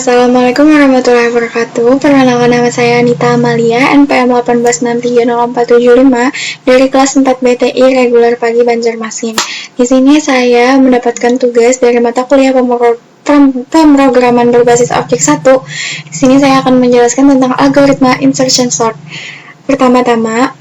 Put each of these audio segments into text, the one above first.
Assalamualaikum warahmatullahi wabarakatuh. Perkenalkan, nama saya Anita Amalia, NPM 1863047 dari kelas 4 BTI reguler pagi Banjarmasin. Di sini saya mendapatkan tugas dari mata kuliah pemrograman berbasis objek 1. Di sini saya akan menjelaskan tentang algoritma insertion sort. Pertama-tama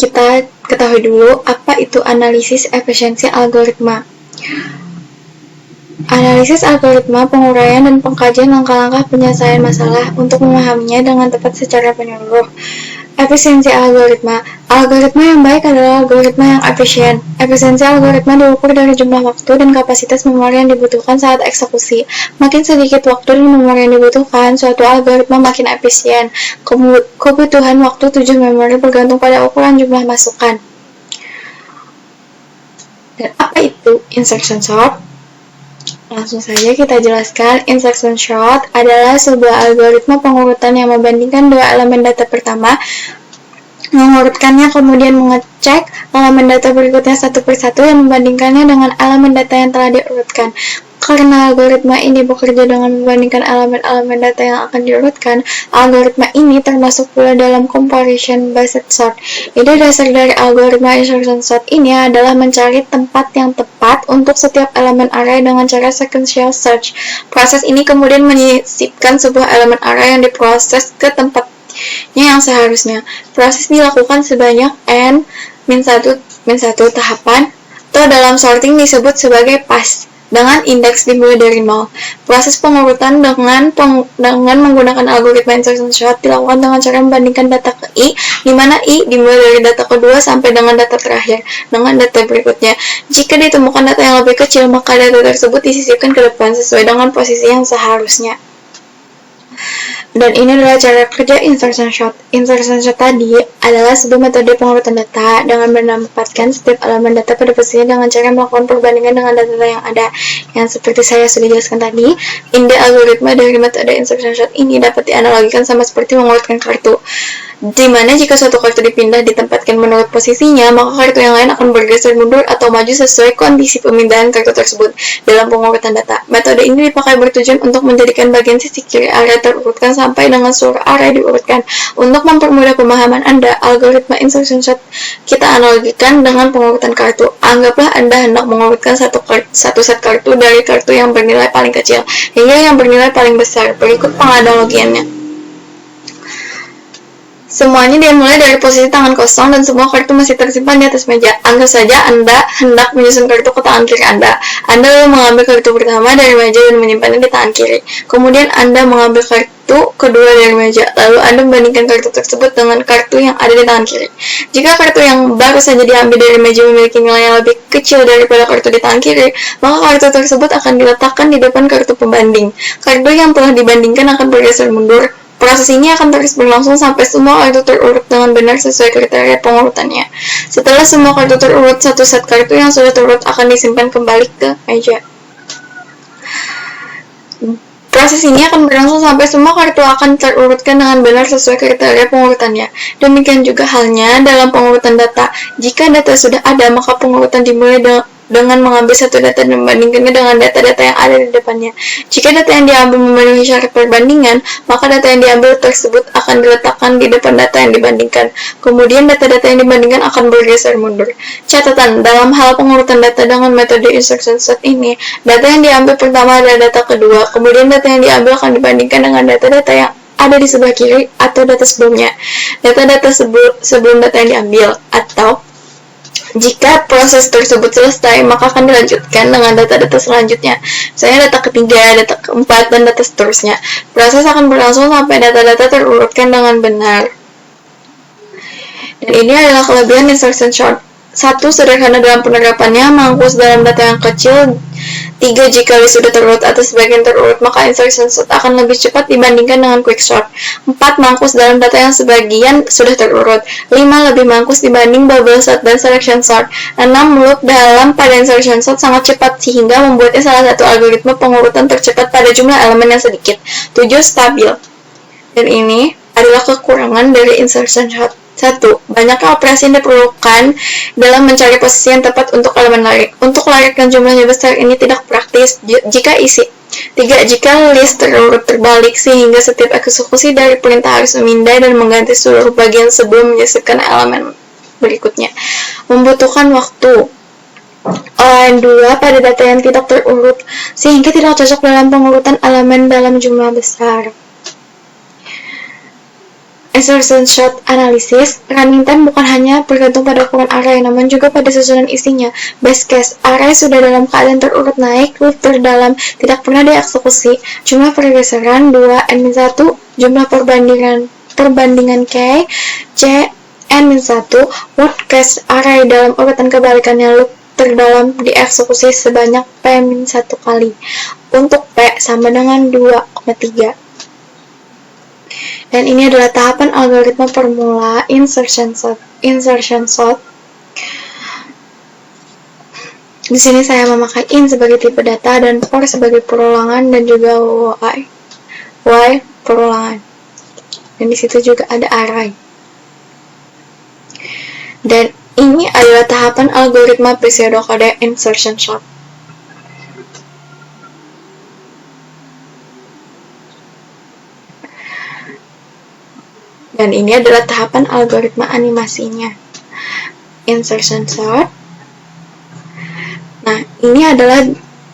kita ketahui dulu apa itu analisis efisiensi algoritma. Analisis algoritma penguraian dan pengkajian langkah-langkah penyelesaian masalah untuk memahaminya dengan tepat secara menyeluruh. Efisiensi algoritma. Algoritma yang baik adalah algoritma yang efisien. Efisiensi algoritma diukur dari jumlah waktu dan kapasitas memori yang dibutuhkan saat eksekusi. Makin sedikit waktu dan memori yang dibutuhkan, suatu algoritma makin efisien. Kebutuhan waktu 7 memori bergantung pada ukuran jumlah masukan. Dan apa itu insertion sort? Langsung saja kita jelaskan. Insertion sort adalah sebuah algoritma pengurutan yang membandingkan dua elemen data pertama, mengurutkannya, kemudian mengecek elemen data berikutnya satu persatu dan membandingkannya dengan elemen data yang telah diurutkan. Karena algoritma ini bekerja dengan membandingkan elemen-elemen data yang akan diurutkan, algoritma ini termasuk pula dalam comparison based sort. Ide dasar dari algoritma insertion sort ini adalah mencari tempat yang tepat untuk setiap elemen array dengan cara sequential search. Proses ini kemudian menyisipkan sebuah elemen array yang diproses ke tempatnya yang seharusnya. Proses dilakukan sebanyak n-1 tahapan, atau dalam sorting disebut sebagai pass, dengan indeks dimulai dari 0. Proses pengurutan dengan menggunakan algoritma insertion sort dilakukan dengan cara membandingkan data ke i, di mana i dimulai dari data kedua sampai dengan data terakhir dengan data berikutnya. Jika ditemukan data yang lebih kecil, maka data tersebut disisipkan ke depan sesuai dengan posisi yang seharusnya. Dan ini adalah cara kerja insertion sort. Insertion sort tadi adalah sebuah metode pengurutan data dengan menempatkan setiap elemen data pada posisinya dengan cara melakukan perbandingan dengan data yang ada. Yang seperti saya sudah jelaskan tadi, ide algoritma dari metode insertion sort ini dapat dianalogikan sama seperti mengurutkan kartu, di mana jika suatu kartu dipindah ditempatkan menurut posisinya, maka kartu yang lain akan bergeser mundur atau maju sesuai kondisi pemindahan kartu tersebut dalam pengurutan data. Metode ini dipakai bertujuan untuk menjadikan bagian sisi kiri array terurutkan sampai dengan seluruh array diurutkan. Untuk mempermudah pemahaman Anda, algoritma insertion sort kita analogikan dengan pengurutan kartu. Anggaplah Anda hendak mengurutkan satu set kartu dari kartu yang bernilai paling kecil hingga yang bernilai paling besar. Berikut penganalogiannya. Semuanya dimulai dari posisi tangan kosong dan semua kartu masih tersimpan di atas meja. Anggap saja Anda hendak menyusun kartu ke tangan kiri Anda. Anda lalu mengambil kartu pertama dari meja dan menyimpannya di tangan kiri. Kemudian Anda mengambil kartu kedua dari meja. Lalu Anda membandingkan kartu tersebut dengan kartu yang ada di tangan kiri. Jika kartu yang baru saja diambil dari meja memiliki nilai yang lebih kecil daripada kartu di tangan kiri, maka kartu tersebut akan diletakkan di depan kartu pembanding. Kartu yang telah dibandingkan akan bergeser mundur. Proses ini akan terus berlangsung sampai semua kartu terurut dengan benar sesuai kriteria pengurutannya. Setelah semua kartu terurut, satu set kartu yang sudah terurut akan disimpan kembali ke meja. Proses ini akan berlangsung sampai semua kartu akan terurutkan dengan benar sesuai kriteria pengurutannya. Demikian juga halnya dalam pengurutan data. Jika data sudah ada, maka pengurutan dimulai dengan mengambil satu data dan membandingkannya dengan data-data yang ada di depannya. Jika data yang diambil memenuhi syarat perbandingan, maka data yang diambil tersebut akan diletakkan di depan data yang dibandingkan. Kemudian data-data yang dibandingkan akan bergeser mundur. Catatan, dalam hal pengurutan data dengan metode insertion sort ini, data yang diambil pertama adalah data kedua, kemudian data yang diambil akan dibandingkan dengan data-data yang ada di sebelah kiri atau data sebelumnya. Data-data sebelum data yang diambil, atau jika proses tersebut selesai, maka akan dilanjutkan dengan data-data selanjutnya. Misalnya data ketiga, data keempat, dan data seterusnya. Proses akan berlangsung sampai data-data terurutkan dengan benar. Dan ini adalah kelebihan insertion sort. 1. Sederhana dalam penerapannya, mengfokus dalam data yang kecil. 3. Jika sudah terurut atau sebagian terurut, maka insertion sort akan lebih cepat dibandingkan dengan quick sort. 4. Mangkus dalam data yang sebagian sudah terurut. 5. Lebih mangkus dibanding bubble sort dan selection sort. 6. Loop dalam pada insertion sort sangat cepat sehingga membuatnya salah satu algoritma pengurutan tercepat pada jumlah elemen yang sedikit. 7. Stabil. Dan ini adalah kekurangan dari insertion sort. 1. Banyaknya operasi yang diperlukan dalam mencari posisi yang tepat untuk elemen larik. Untuk larik yang jumlahnya besar ini tidak praktis jika isi 3. Jika list terurut terbalik sehingga setiap eksekusi dari perintah harus memindai dan mengganti seluruh bagian sebelum menyisipkan elemen berikutnya. Membutuhkan waktu. 2. Pada data yang tidak terurut sehingga tidak cocok dalam pengurutan elemen dalam jumlah besar. Insertion shot analysis, running time bukan hanya bergantung pada ukuran array, namun juga pada susunan isinya. Base case, array sudah dalam keadaan terurut naik, loop terdalam, tidak pernah dieksekusi. Jumlah pergeseran 2, n-1, jumlah perbandingan k, c, n-1, worst case array dalam urutan kebalikannya, loop terdalam dieksekusi sebanyak p-1 kali. Untuk p sama dengan 2,3. Dan ini adalah tahapan algoritma formula insertion sort. Di sini saya memakai in sebagai tipe data dan for sebagai perulangan dan juga y perulangan. Dan di situ juga ada array. Dan ini adalah tahapan algoritma pseudocode insertion sort. Dan ini adalah tahapan algoritma animasinya. Insertion sort. Nah, ini adalah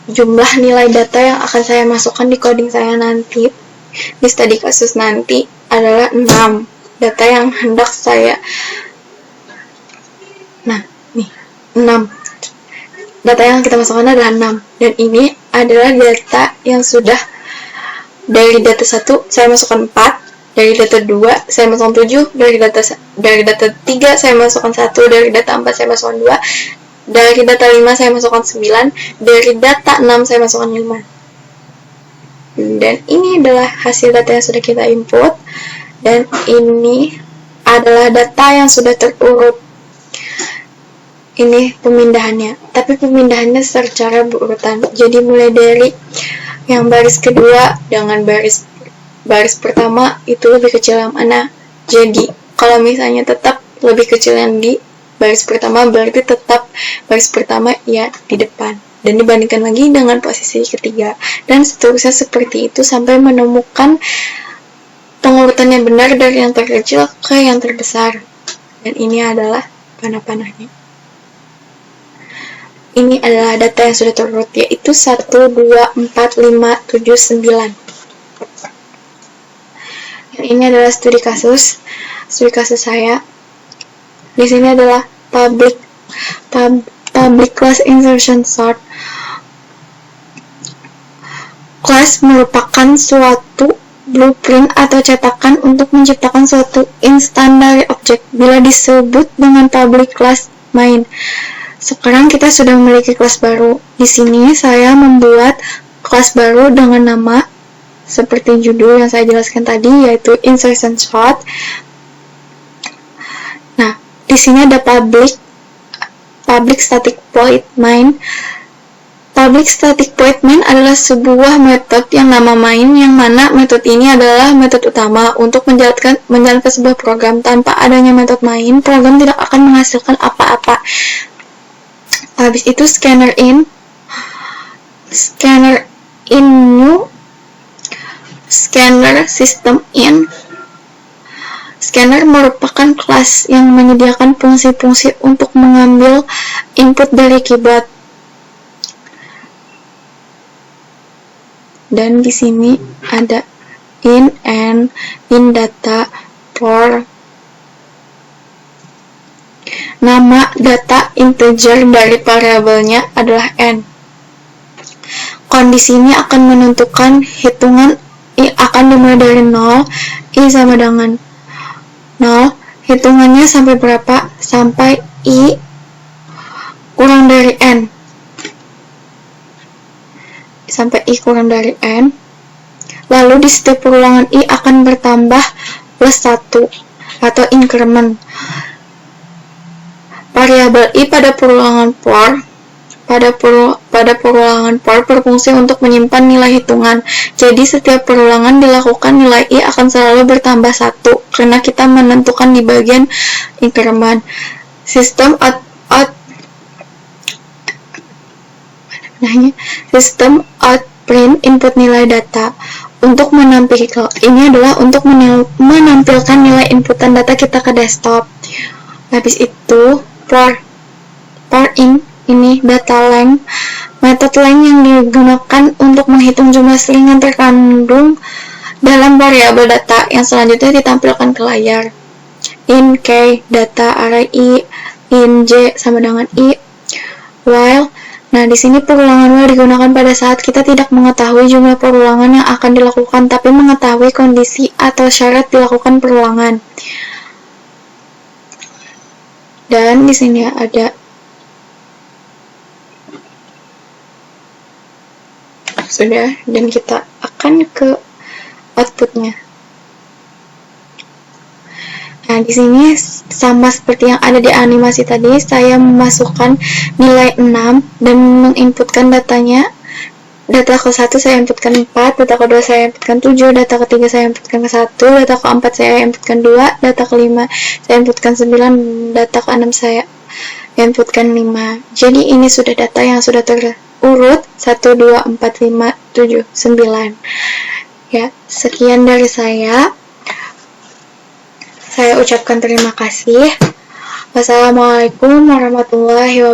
jumlah nilai data yang akan saya masukkan di coding saya nanti. Di studi kasus nanti adalah 6 data yang hendak saya. Nah, nih 6. Data yang kita masukkan adalah 6. Dan ini adalah data yang sudah dari data 1 saya masukkan 4. Dari data 2 saya masukkan 7, dari data 3 saya masukkan 1, dari data 4 saya masukkan 2, dari data 5 saya masukkan 9, dari data 6 saya masukkan 5. Dan ini adalah hasil data yang sudah kita input, dan ini adalah data yang sudah terurut. Ini pemindahannya, tapi pemindahannya secara berurutan. Jadi mulai dari yang baris kedua dengan baris pertama itu lebih kecil yang mana. Jadi kalau misalnya tetap lebih kecil yang di baris pertama, berarti tetap baris pertama ya di depan, dan dibandingkan lagi dengan posisi ketiga, dan seterusnya seperti itu sampai menemukan pengurutan yang benar dari yang terkecil ke yang terbesar. Dan ini adalah panah-panahnya. Ini adalah data yang sudah terurut, yaitu 1, 2, 4, 5, 7, 9. Ini adalah studi kasus saya. Di sini adalah public class insertion sort. Class merupakan suatu blueprint atau cetakan untuk menciptakan suatu instan dari objek bila disebut dengan public class main. Sekarang kita sudah memiliki kelas baru. Di sini saya membuat kelas baru dengan nama seperti judul yang saya jelaskan tadi, yaitu insertion sort. Nah, di sini ada public static void main. Public static void main adalah sebuah metode yang nama main, yang mana metode ini adalah metode utama untuk menjalankan sebuah program. Tanpa adanya metode main, program tidak akan menghasilkan apa-apa. Habis itu scanner in new, scanner system in. Scanner merupakan kelas yang menyediakan fungsi-fungsi untuk mengambil input dari keyboard. Dan di sini ada in and in data for nama data integer dari variabelnya adalah n. Kondisi ini akan menentukan hitungan I akan dimulai dari 0, I sama dengan 0, hitungannya sampai berapa? Sampai I kurang dari N. Sampai I kurang dari N. Lalu di setiap perulangan I akan bertambah plus 1 atau increment. Variabel I pada perulangan for pada perulangan for berfungsi untuk menyimpan nilai hitungan. Jadi setiap perulangan dilakukan, nilai I akan selalu bertambah 1 karena kita menentukan di bagian increment. Sistem outprint input nilai data. Untuk menampilkan nilai inputan data kita ke desktop. Habis itu for in ini data length. Metode length yang digunakan untuk menghitung jumlah string yang terkandung dalam variabel data yang selanjutnya ditampilkan ke layar. In K data array I, in J sama dengan I. While, nah di sini perulangan while digunakan pada saat kita tidak mengetahui jumlah perulangan yang akan dilakukan, tapi mengetahui kondisi atau syarat dilakukan perulangan. Dan di sini ada sudah, dan kita akan ke outputnya. Nah, di sini sama seperti yang ada di animasi tadi, saya memasukkan nilai 6 dan menginputkan datanya. Data ke-1 saya inputkan 4, data ke-2 saya inputkan 7, data ke-3 saya inputkan ke 1, data ke-4 saya inputkan 2, data ke-5 saya inputkan 9, data ke-6 saya inputkan 5. Jadi ini sudah data yang sudah terurut 1, 2, 4, 5, 7, 9. Ya, sekian dari saya. Saya ucapkan terima kasih. Wassalamualaikum warahmatullahi wabarakatuh.